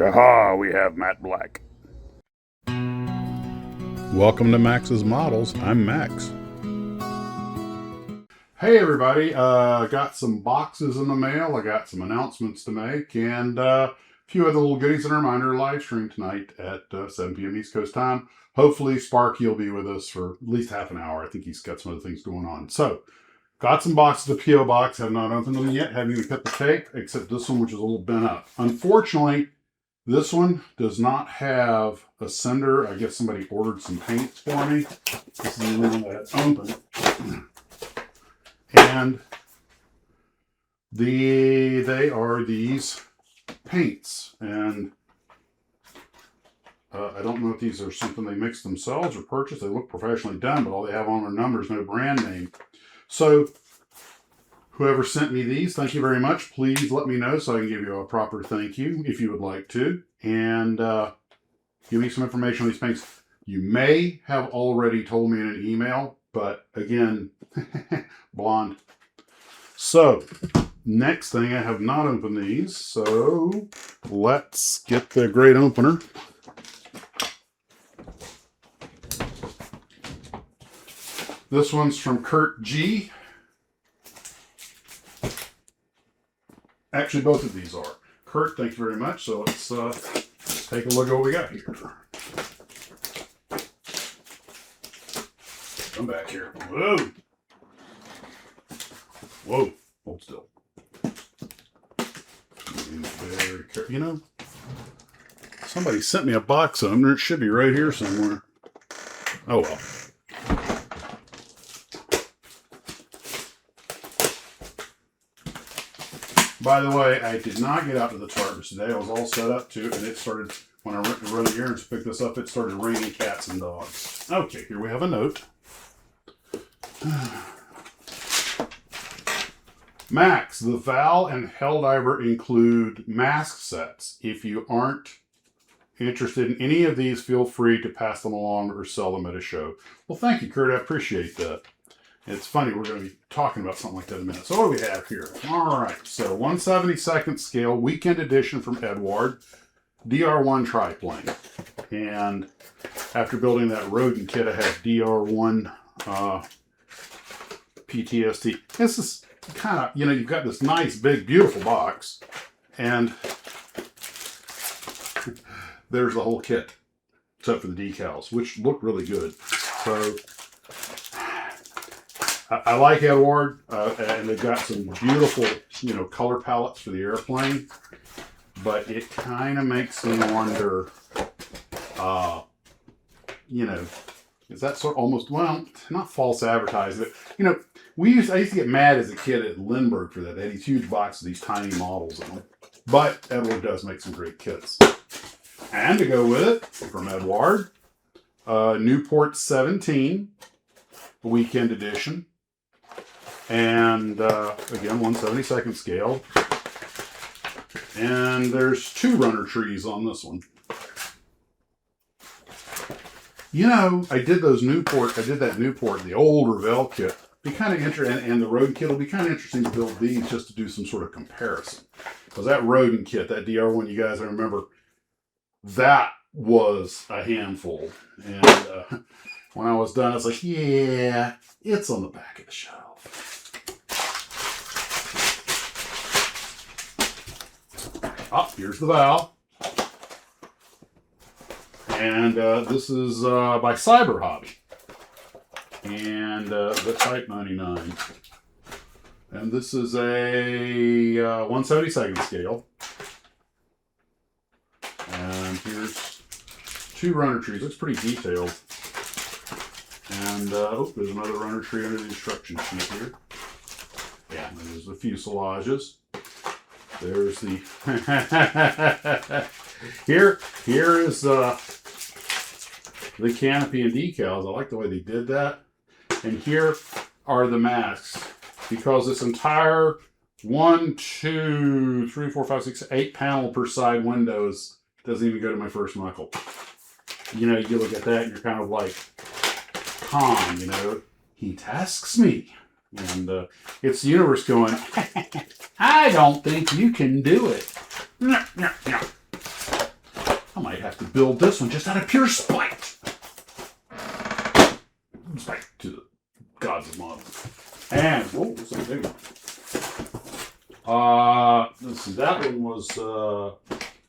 Aha, we have matte black. Welcome to Max's Models. I'm Max. Hey everybody, got some boxes in the mail. I got some announcements to make and a few other little goodies and a reminder live stream tonight at 7 p.m. East Coast time. Hopefully Sparky will be with us for at least half an hour. I think he's got some other things going on. So, got some boxes of P.O. Box. Have not opened them yet. Haven't even cut the tape, except this one, which is a little bent up. Unfortunately, this one does not have a sender. I guess somebody ordered some paints for me. This is the only one that I opened. And they are these paints. And I don't know if these are something they mix themselves or purchase. They look professionally done, but all they have on their numbers, no brand name. So whoever sent me these, thank you very much. Please let me know so I can give you a proper thank you if you would like to. And give me some information on these paints. You may have already told me in an email, but again, blonde. So, next thing, I have not opened these, so let's get the great opener. This one's from Kurt G. Actually, both of these are. Kurt, thank you very much. So let's take a look at what we got here. Come back here. Whoa. Whoa. Hold still. Very careful. You know, somebody sent me a box of them. It should be right here somewhere. Oh well. By the way, I did not get out to the Targets today. I was all set up to, and it started, when I went to run the errands to pick this up, it started raining cats and dogs. Okay, here we have a note. Max, the Val and Helldiver include mask sets. If you aren't interested in any of these, feel free to pass them along or sell them at a show. Well, thank you, Kurt. I appreciate that. It's funny, we're going to be talking about something like that in a minute. So what do we have here? All right, so 1/72nd scale, weekend edition from Edward, DR1 triplane. And after building that rodent kit, I had DR1 PTSD. This is kind of, you know, you've got this nice, big, beautiful box, and there's the whole kit, except for the decals, which look really good. So I like Edward, and they've got some beautiful, you know, color palettes for the airplane, but it kind of makes me wonder, you know, is that sort of almost, well, not false advertising, but, you know, I used to get mad as a kid at Lindbergh for that. They had these huge boxes, these tiny models in them. But Edward does make some great kits. And to go with it, from Edward, Newport 17, weekend edition. And again, 1/72nd scale. And there's 2 runner trees on this one. You know, I did that Newport, the old Revell kit. Be kind of interesting, and the rodent kit will be kind of interesting to build these just to do some sort of comparison. Because that rodent kit, that DR1, you guys, I remember, that was a handful. And when I was done, I was like, yeah, it's on the back of the shelf. Oh, here's the Val. And this is by Cyber Hobby. And the Type 99. And this is a 1/72nd scale. And here's 2 runner trees. Looks pretty detailed. And there's another runner tree under the instruction sheet here. Yeah, there's the fuselages. There's the here is the canopy and decals. I like the way they did that. And here are the masks, because this entire 1, 2, 3, 4, 5, 6, 8 panel per side windows doesn't even go to my first knuckle. You know, you look at that and you're kind of like, calm, you know, he tasks me. And it's the universe going, I don't think you can do it. to build this one just out of pure spite. Spite to the gods of model. And, oh, this is a big one. Let's see, that one was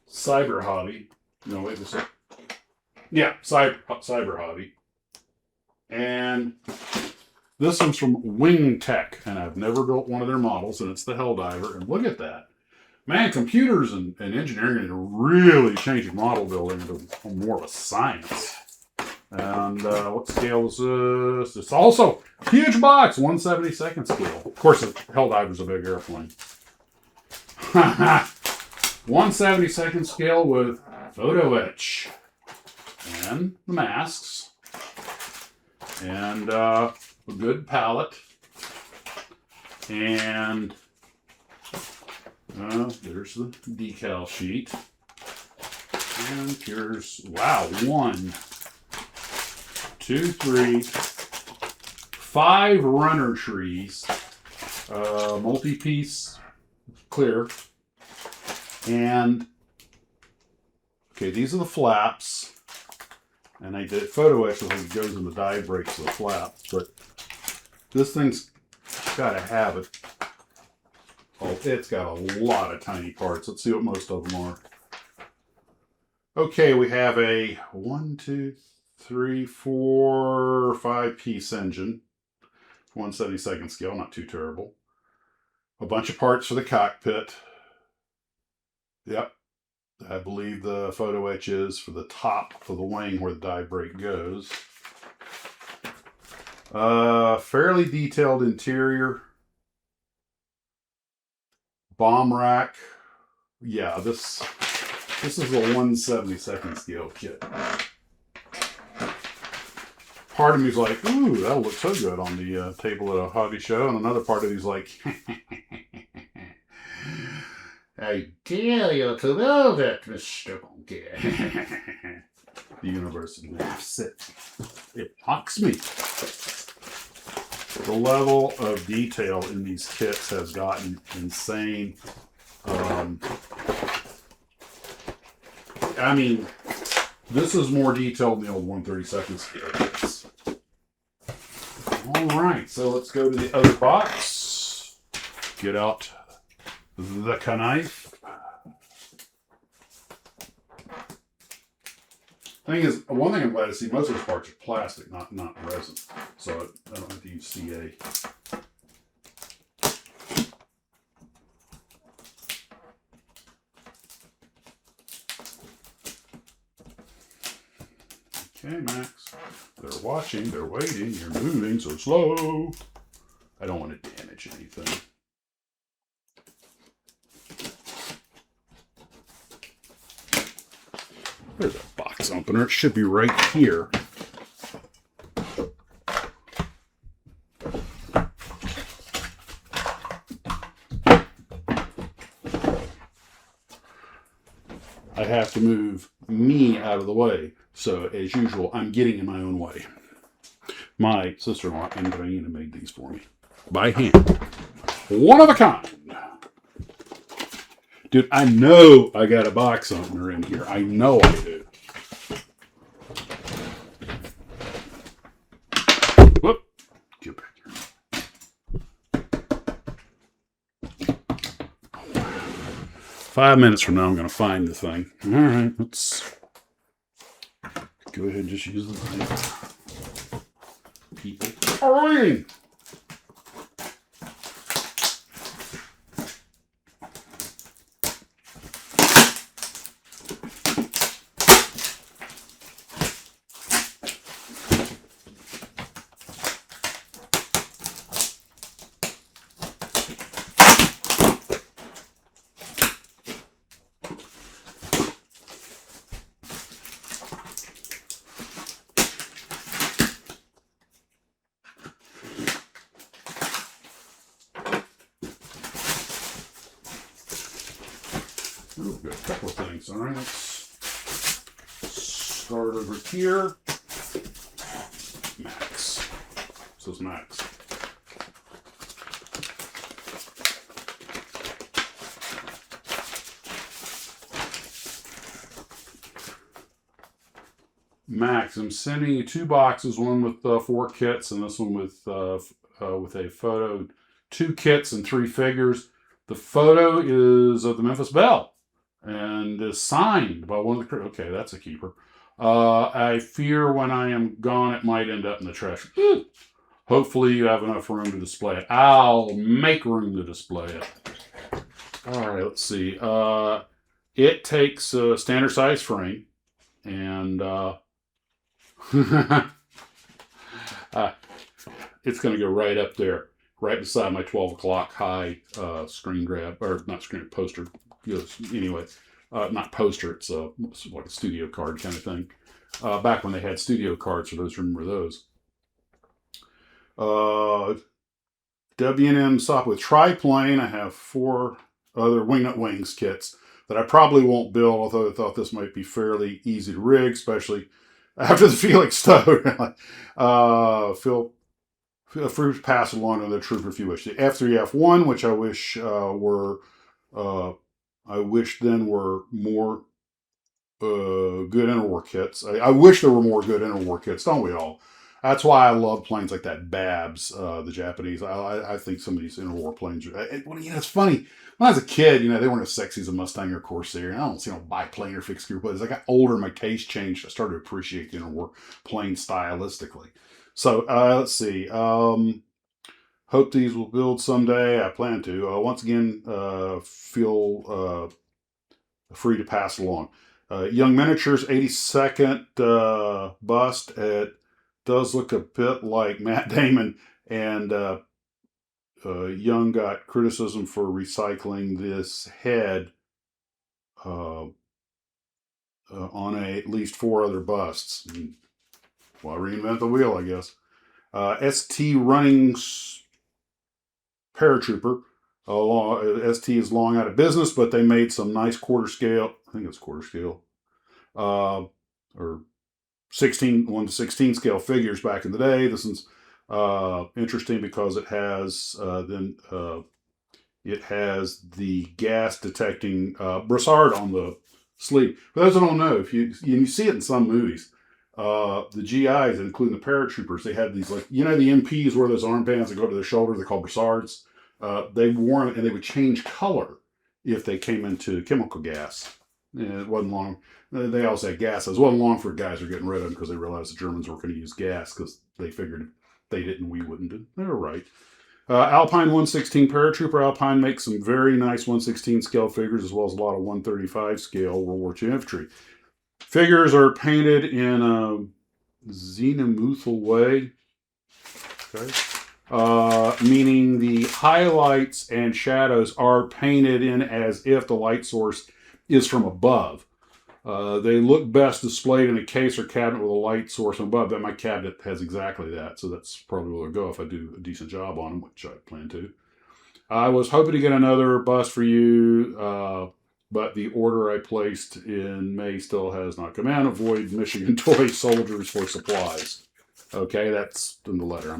Cyber Hobby. No, wait a second. Yeah, Cyber Hobby. And this one's from Wing Tech, and I've never built one of their models, and it's the Helldiver. And look at that. Man, computers and engineering are really changing model building into more of a science. And what scale is this? It's also huge box, 1/72nd scale. Of course, the Helldiver's a big airplane. 1/72nd scale with photo etch. And the masks. And a good palette. And there's the decal sheet. And here's, wow, 1, 2, 3, 5 runner trees. Multi-piece clear. And, okay, these are the flaps. And I did photo etch so it goes in the die breaks of the flaps. But this thing's got to have it. Oh, it's got a lot of tiny parts. Let's see what most of them are. Okay, we have a 1, 2, 3, 4, 5-piece engine. 1/72nd scale, not too terrible. A bunch of parts for the cockpit. Yep. I believe the photo etch is for the top of the wing where the die break goes. Fairly detailed interior. Bomb rack. Yeah, this is a 1/72nd scale kit. Part of me's like, ooh, that'll look so good on the table at a hobby show. And another part of me's like, I dare you to build it, Mr. Monkey. The universe laughs it mocks me. The level of detail in these kits has gotten insane. I mean, this is more detailed than the old 1/32nd scale kits. All right, so let's go to the other box. Get out the knife. Thing is, one thing I'm glad to see, most of those parts are plastic, not resin. So I don't have to use CA. Okay, Max. They're watching, they're waiting, you're moving so slow. I don't want to damage anything. There's a box opener. It should be right here. I have to move me out of the way. So, as usual, I'm getting in my own way. My sister-in-law, Andreina, made these for me. By hand. One of a kind. Dude, I know I got a box opener in here. I know I do. Whoop. Get back here. 5 minutes from now, I'm going to find the thing. All right, let's go ahead and just use the knife. People. All right. Ooh, we've got a couple of things. All right, let's start over here. Max. This is Max. Max, I'm sending you 2 boxes, one with 4 kits and this one with a photo, 2 kits and 3 figures. The photo is of the Memphis Belle and is signed by one of the. Okay, that's a keeper. I fear when I am gone, it might end up in the trash. Hopefully, you have enough room to display it. I'll make room to display it. All right, let's see. It takes a standard size frame, and it's going to go right up there, right beside my 12 o'clock high screen grab, or not screen, poster. Anyway, not poster, it's like a studio card kind of thing. Back when they had studio cards, for those who remember those. W&M SOP with triplane. I have 4 other Wingnut Wings kits that I probably won't build, although I thought this might be fairly easy to rig, especially after the Felix Stowe. Feel free to pass along to the trooper if you wish. The F3F1, which I wish were more good interwar kits. I wish there were more good interwar kits, don't we all? That's why I love planes like that Babs, the Japanese. I think some of these interwar planes are. It's funny. When I was a kid, they weren't as sexy as a Mustang or Corsair. And I don't see biplane or fixed gear, but as I got older, my taste changed. I started to appreciate the interwar plane stylistically. So let's see. Hope these will build someday. I plan to. Once again, feel free to pass along. Young Miniatures 82nd bust. It does look a bit like Matt Damon, and Young got criticism for recycling this head on at least 4 other busts. Well, reinvent the wheel, I guess. ST Running Paratrooper. ST is long out of business, but they made some nice quarter scale. I think it's quarter scale. Or 1 to 16 scale figures back in the day. This is interesting because it has the gas detecting brassard on the sleeve. For those who don't know, if you see it in some movies, the GIs, including the paratroopers, they had these, like, the MPs wear those armbands that go to their shoulder. They're called brassards. They wore them, and they would change color if they came into chemical gas. And it wasn't long. They also had gas. It wasn't long for guys were getting rid of them because they realized the Germans were going to use gas because they figured if they didn't, we wouldn't. They were right. Alpine 116 Paratrooper. Alpine makes some very nice 116 scale figures as well as a lot of 135 scale World War II infantry. Figures are painted in a xenomuthal way. Okay. Meaning the highlights and shadows are painted in as if the light source is from above. They look best displayed in a case or cabinet with a light source above. But my cabinet has exactly that, so that's probably where I'll go if I do a decent job on them, which I plan to. I was hoping to get another bust for you, but the order I placed in May still has not come in. Avoid Michigan toy soldiers for supplies. Okay, that's in the letter.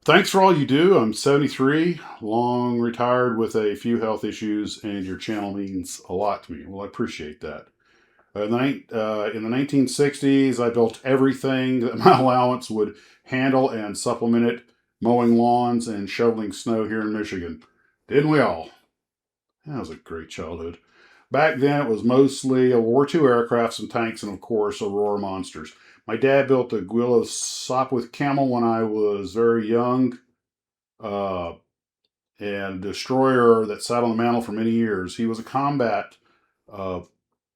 Thanks for all you do. I'm 73, long retired with a few health issues, and your channel means a lot to me. Well, I appreciate that. In the 1960s, I built everything that my allowance would handle and supplement it, mowing lawns and shoveling snow here in Michigan. Didn't we all? That was a great childhood. Back then, it was mostly World War II aircraft, some tanks, and of course, Aurora monsters. My dad built a Guilla Sopwith Camel when I was very young, and a destroyer that sat on the mantle for many years. He was a combat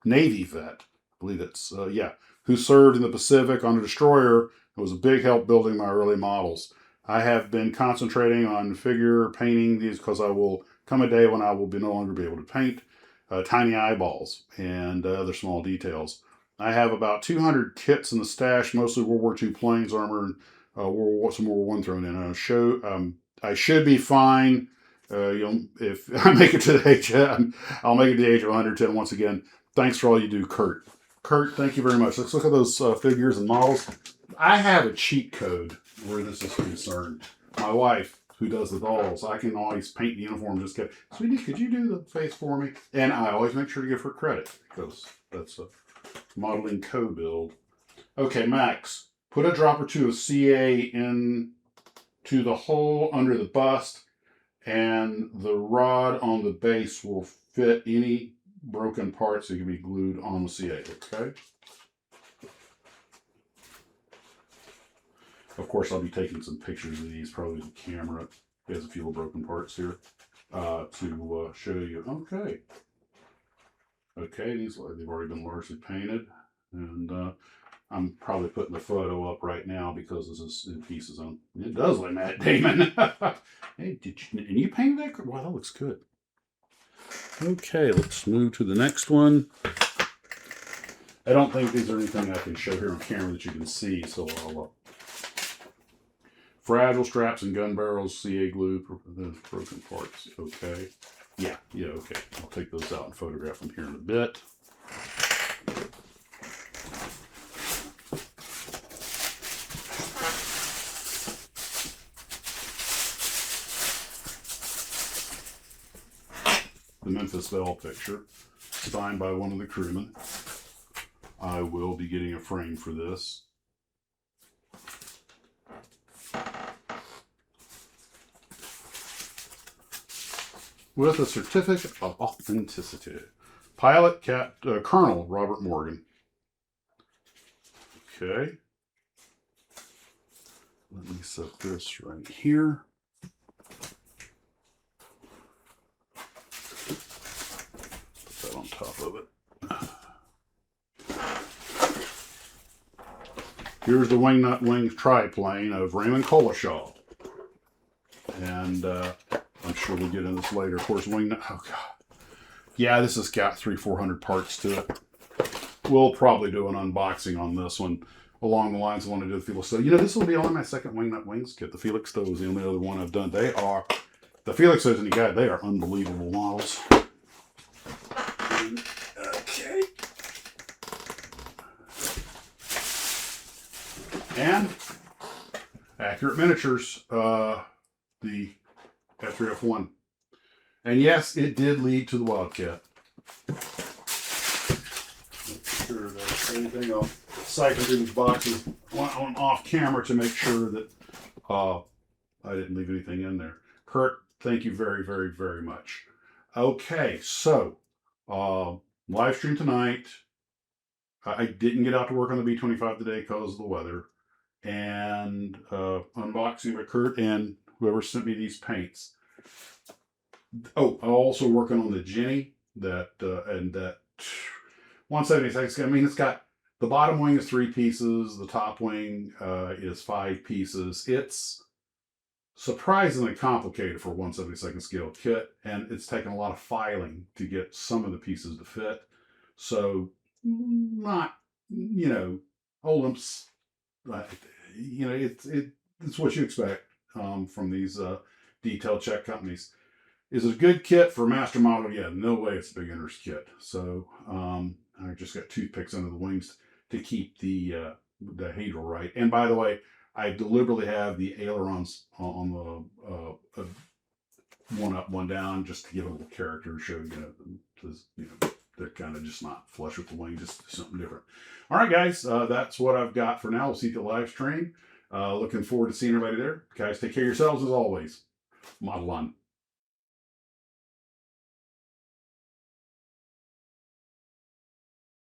Navy vet, I believe it's, who served in the Pacific on a destroyer. It was a big help building my early models. I have been concentrating on figure painting these because I will come a day when I will no longer be able to paint tiny eyeballs and other small details. I have about 200 kits in the stash, mostly World War II planes armor and some World War I thrown in. I should be fine. If I make it to the age, I'll make it to the age of 110 once again. Thanks for all you do, Kurt. Kurt, thank you very much. Let's look at those figures and models. I have a cheat code where this is concerned. My wife, who does the dolls. I can always paint the uniform. Just get, sweetie, could you do the face for me? And I always make sure to give her credit because that's a modeling co-build. Okay, Max, put a drop or two of CA in to the hole under the bust, and the rod on the base will fit any broken parts that can be glued on the CA, okay? Of course, I'll be taking some pictures of these, probably the camera. There's a few broken parts here to show you. Okay. Okay, these they've already been largely painted, and I'm probably putting the photo up right now because this is in pieces on. It does look Matt Damon. Hey, and you painted that? Wow, that looks good. Okay, let's move to the next one. I don't think these are anything I can show here on camera that you can see, so I'll fragile straps and gun barrels, CA glue, the broken parts. Okay. Yeah, okay. I'll take those out and photograph them here in a bit. The Memphis Belle picture, signed by one of the crewmen. I will be getting a frame for this. With a certificate of authenticity. Pilot Colonel Robert Morgan. Okay. Let me set this right here. Put that on top of it. Here's the Wingnut Wings triplane of Raymond Collishaw. And I'm sure we'll get into this later. Of course, Wingnut. Oh, God. Yeah, this has got 300-400 parts to it. We'll probably do an unboxing on this one along the lines I want to do the Felix Stowe. This will be only my second Wingnut Wings kit. The Felix Stowe is the only other one I've done. They are, the Felix Stowe's and you got, they are unbelievable models. Okay. And Accurate Miniatures, the F3F1. And yes, it did lead to the Wildcat. Make sure there's anything I'll cycle through these boxes on off camera to make sure that I didn't leave anything in there. Kurt, thank you very, very, very much. Okay, so live stream tonight. I didn't get out to work on the B-25 today because of the weather. And unboxing by Kurt and whoever sent me these paints. Oh, I'm also working on the Jenny and that 176. I mean, it's got the bottom wing is 3 pieces, the top wing is 5 pieces. It's surprisingly complicated for a 1/72 scale kit, and it's taken a lot of filing to get some of the pieces to fit. So, not Olympus. It's what you expect from these detail check companies. Is it a good kit for master model? Yeah, no way it's a beginner's kit. So I just got toothpicks under the wings to keep the hadril right. And by the way, I deliberately have the ailerons on the one up, one down, just to give a little character, show they're kind of just not flush with the wing, just something different. All right, guys, that's what I've got for now. We'll see you at the live stream. Looking forward to seeing everybody there. Guys, take care of yourselves as always. Model on.